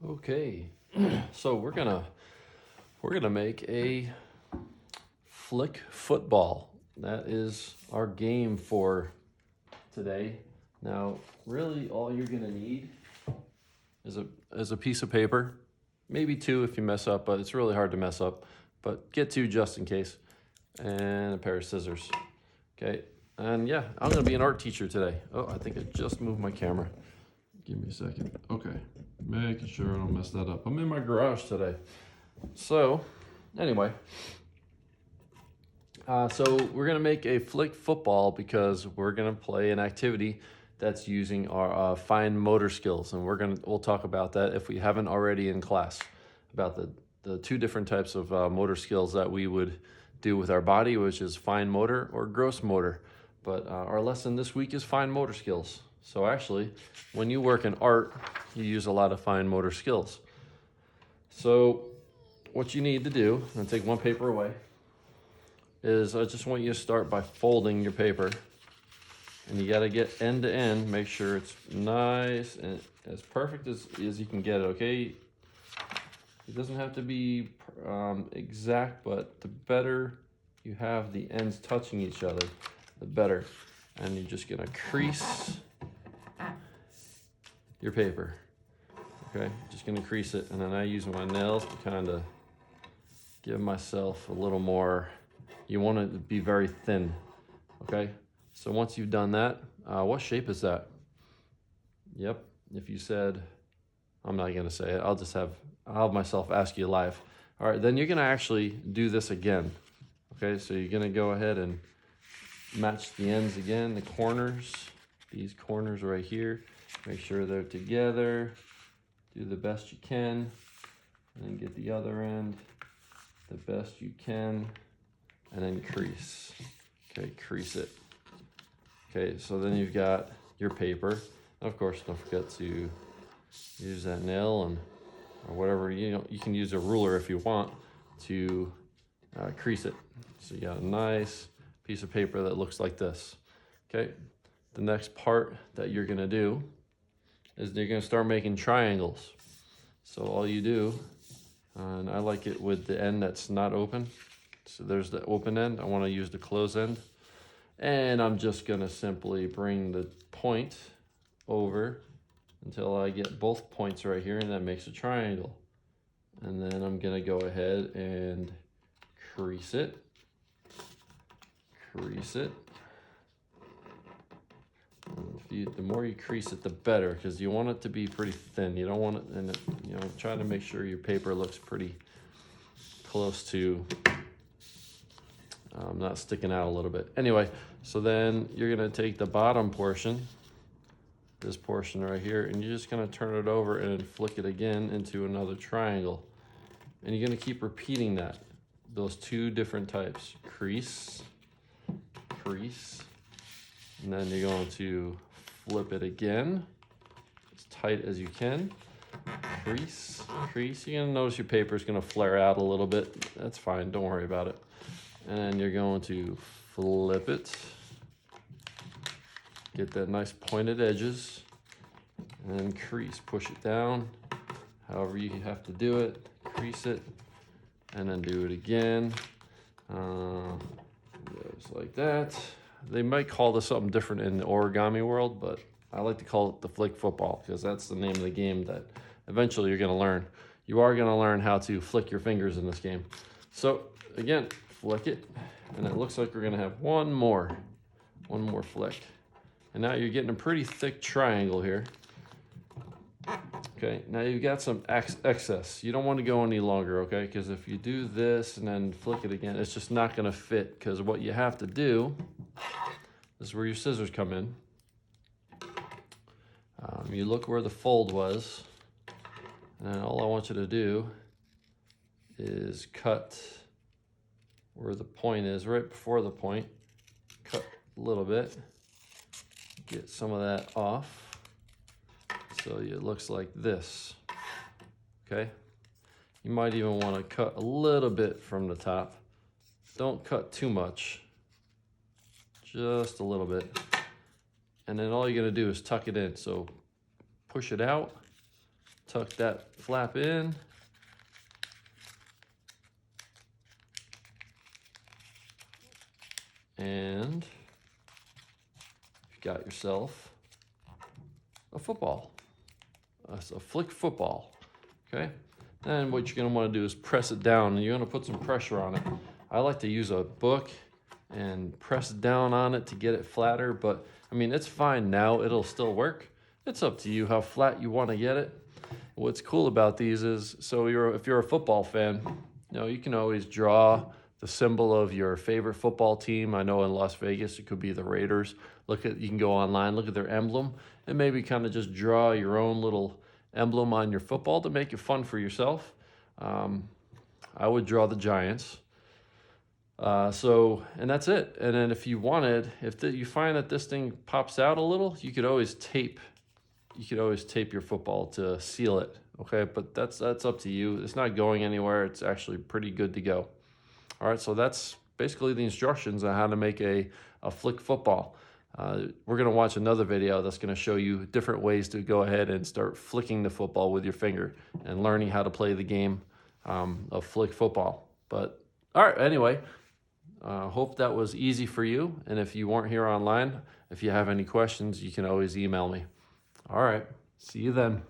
Okay, so we're gonna make a flick football. That is our game for today. Now, really, all you're gonna need is a piece of paper, maybe two if you mess up, but it's really hard to mess up. But get two just in case, and a pair of scissors. Okay, and yeah, I'm gonna be an art teacher today. Oh, I think I just moved my camera. Give me a second. Okay, making sure I don't mess that up. I'm in my garage today. So, anyway, so we're gonna make a flick football because we're gonna play an activity that's using our fine motor skills, and we'll talk about that if we haven't already in class about the two different types of motor skills that we would do with our body, which is fine motor or gross motor. But our lesson this week is fine motor skills. So actually, when you work in art, you use a lot of fine motor skills. So what you need to do, and take one paper away, is I just want you to start by folding your paper. And you gotta get end to end, make sure it's nice and as perfect as you can get it, okay? It doesn't have to be exact, but the better you have the ends touching each other, the better. And you're just gonna crease your paper, okay? Just gonna crease it, and then I use my nails to kind of give myself a little more. You want it to be very thin, okay? So once you've done that, what shape is that? Yep, if you said, I'm not gonna say it, I'll have myself ask you live. All right, then you're gonna actually do this again, okay? So you're gonna go ahead and match the ends again, the corners, these corners right here. Make sure they're together, do the best you can, and then get the other end the best you can, and then crease. Okay, crease it. Okay, so then you've got your paper. Of course, don't forget to use that nail or whatever, you can use a ruler if you want to crease it. So you got a nice piece of paper that looks like this. Okay, the next part that you're gonna do is you're gonna start making triangles. So all you do, and I like it with the end that's not open. So there's the open end, I wanna use the closed end. And I'm just gonna simply bring the point over until I get both points right here, and that makes a triangle. And then I'm gonna go ahead and crease it, crease it. The more you crease it, the better, because you want it to be pretty thin. You don't want it, and try to make sure your paper looks pretty close to not sticking out a little bit. Anyway, so then you're gonna take the bottom portion, this portion right here, and you're just gonna turn it over and flick it again into another triangle. And you're gonna keep repeating that, those two different types, crease, crease, and then you're going to flip it again, as tight as you can, crease, crease. You're gonna notice your paper is gonna flare out a little bit. That's fine, don't worry about it. And then you're going to flip it, get that nice pointed edges, and then crease, push it down, however you have to do it, crease it, and then do it again, just like that. They might call this something different in the origami world, but I like to call it the flick football because that's the name of the game that eventually you're gonna learn. You are gonna learn how to flick your fingers in this game. So again, flick it, and it looks like we're gonna have one more flick. And now you're getting a pretty thick triangle here. Okay, now you've got some excess. You don't want to go any longer, okay? Because if you do this and then flick it again, it's just not gonna fit, because what you have to do, this is where your scissors come in. You look where the fold was, and all I want you to do is cut where the point is, right before the point. Cut a little bit, get some of that off, so it looks like this, okay? You might even want to cut a little bit from the top. Don't cut too much, just a little bit. And then all you're gonna do is tuck it in. So push it out, tuck that flap in. And you've got yourself a football, a flick football, okay? And what you're gonna wanna do is press it down, and you're gonna put some pressure on it. I like to use a book and press down on it to get it flatter, but I mean, it's fine now, it'll still work. It's up to you how flat you wanna get it. What's cool about these is, so if you're a football fan, you can always draw the symbol of your favorite football team. I know in Las Vegas, it could be the Raiders. You can go online, look at their emblem, and maybe kind of just draw your own little emblem on your football to make it fun for yourself. I would draw the Giants. And that's it. And then if you wanted, you find that this thing pops out a little, you could always tape your football to seal it, okay? But that's up to you. It's not going anywhere. It's actually pretty good to go. All right, so that's basically the instructions on how to make a flick football. We're gonna watch another video that's gonna show you different ways to go ahead and start flicking the football with your finger and learning how to play the game of flick football. But all right, anyway, hope that was easy for you. And if you weren't here online, if you have any questions, you can always email me. All right, see you then.